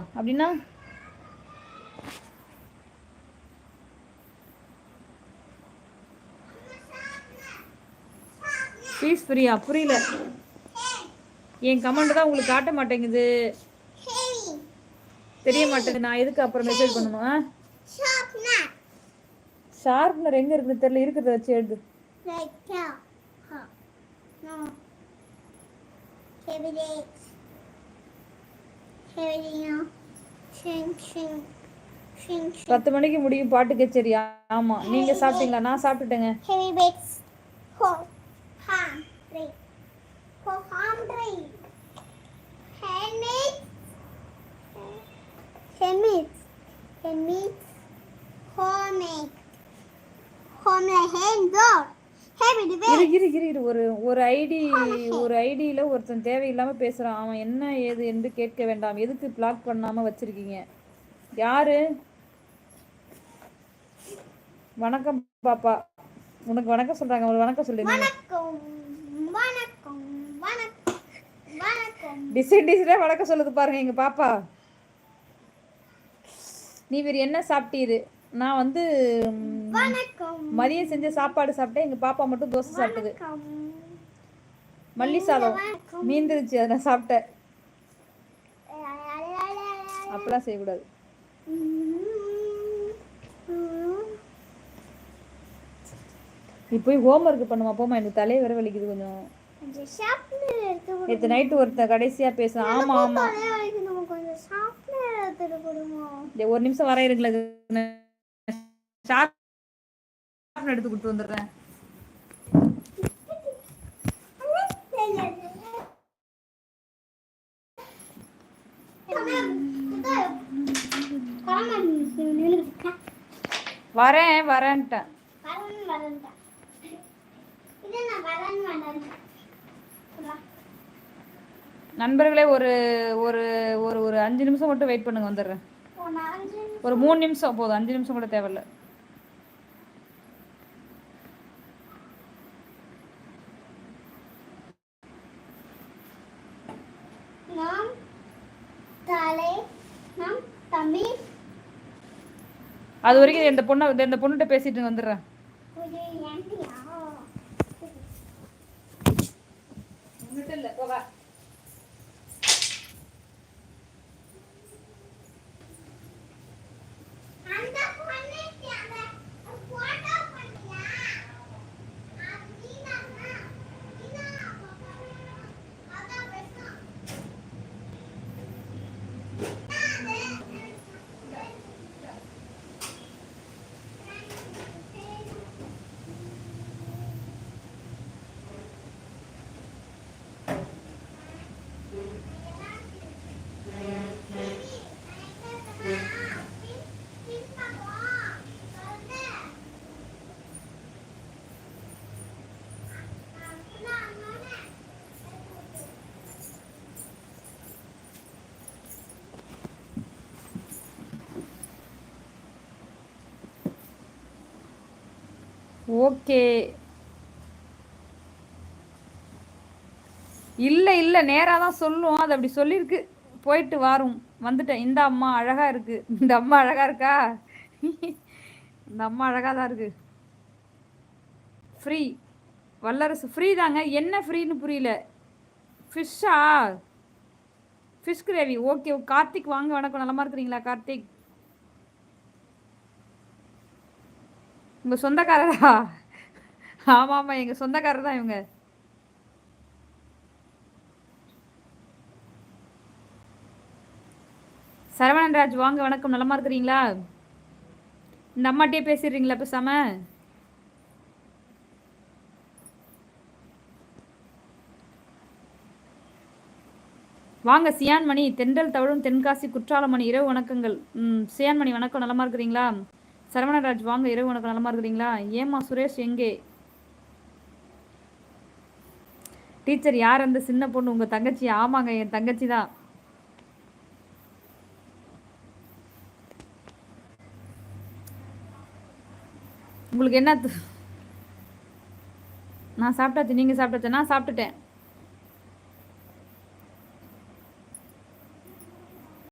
அப்படின்னா ஃபீஸ் ஃப்ரீயா? புரியல. என் கமெண்ட் தான் உங்களுக்கு காட்ட மாட்டேங்குது, தெரிய மாட்டேங்குது. நான் எதுக்கு அப்புறம் மெசேஜ் பண்ணணுமா? ஷார்ப்னர் எங்க இருக்குன்னு தெரியல. இருக்கிறத வச்சு எழுது. பத்து மணிக்கு முடியும் பாட்டு கச்சேரி. ஆமா, நீங்க சாப்பிட்டீங்களா? நான் சாப்பிட்டுட்டேங்க. ஒரு ஐடியில ஒருத்தன் தேவையில்லாம பேசுறான். அவன் என்ன ஏது என்று கேட்க வேண்டாம். எதுக்கு பிளாக் பண்ணாம வச்சிருக்கீங்க? யாரு? வணக்கம் பாப்பா. உனக்கு வணக்கம் சொல்றாங்க. ஒரு வணக்கம் சொல்லுங்க. டிசைன் வணக்கம் சொல்லுது பாருங்க எங்க பாப்பா. நீ வேறு என்ன சாப்பிட்டீரு? நான் வந்து மதியம் செஞ்ச சாப்பாடு சாப்பிட்டேன். எங்க பாப்பா மட்டும் தோசை சாப்பிட்டது. மல்லி சாதம் மீந்துருச்சு, அதை நான் சாப்பிட்டேன். அப்படிலாம் செய்யக்கூடாது. நீ போய் ஹோம் ஒர்க் பண்ணுமா? போமா, எனக்கு தலையை வேற வலிக்குது கொஞ்சம். நேற்று நைட்டு ஒருத்தன் கடைசியா பேசுறான். ஆமா ஆமா, ஒரு நிமிஷம் வர இருக்குல்ல, எடுத்து கொடுத்து வந்துடுறேன். வரேன்ட்டேன். நண்பர்களே, ஒரு ஒரு ஒரு ஒரு 5 நிமிஷம் மட்டும் வெயிட் பண்ணுங்க, வந்துடுறேன். ஒரு 3 நிமிஷம் போதும், 5 நிமிஷம் கூட தேவையில்ல. அது வரைக்கும் இந்த பொண்ணுகிட்ட பேசிட்டு வந்துடுறேன். இல்ல போவா. ஓகே. இல்லை நேராக தான் சொல்லும். அது அப்படி சொல்லியிருக்கு. போயிட்டு வாரும். வந்துட்டேன். இந்த அம்மா அழகாக இருக்குது. இந்த அம்மா அழகாக இருக்கா? இந்த அம்மா அழகாக தான் இருக்குது. ஃப்ரீ வல்லரசு ஃப்ரீ தாங்க. என்ன ஃப்ரீன்னு புரியல. ஃபிஷ்ஷா? Fish gravy. ஓகே. கார்த்திக் வாங்க, வணக்கம். நலமா இருக்கிறீங்களா கார்த்திக்? உங்கள் சொந்தக்காரரா? ஆமாம் ஆமாம், எங்கள் சொந்தக்காரர் தான் இவங்க. சரவணன்ராஜ் வாங்க, வணக்கம். நலமா இருக்கிறீங்களா? இந்த அம்மாட்டே பேசிடுறீங்களா பேசாம? வாங்க. சியான்மணி, தென்றல் தவழும் தென்காசி குற்றாலமணி, இரவு வணக்கங்கள். சியான்மணி வணக்கம். நலமா இருக்கிறீங்களா? சரவணராஜ் வாங்க, இரவு வணக்கம். நலமா இருக்கிறீங்களா? ஏமா சுரேஷ் எங்கே? டீச்சர் யார் அந்த சின்ன பொண்ணு? உங்க தங்கச்சி? ஆமாங்க, என் தங்கச்சி தான். உங்களுக்கு என்ன? நான் சாப்பிட்டாச்சு. நீங்க சாப்பிட்டாச்சு? நான் சாப்பிட்டுட்டேன்.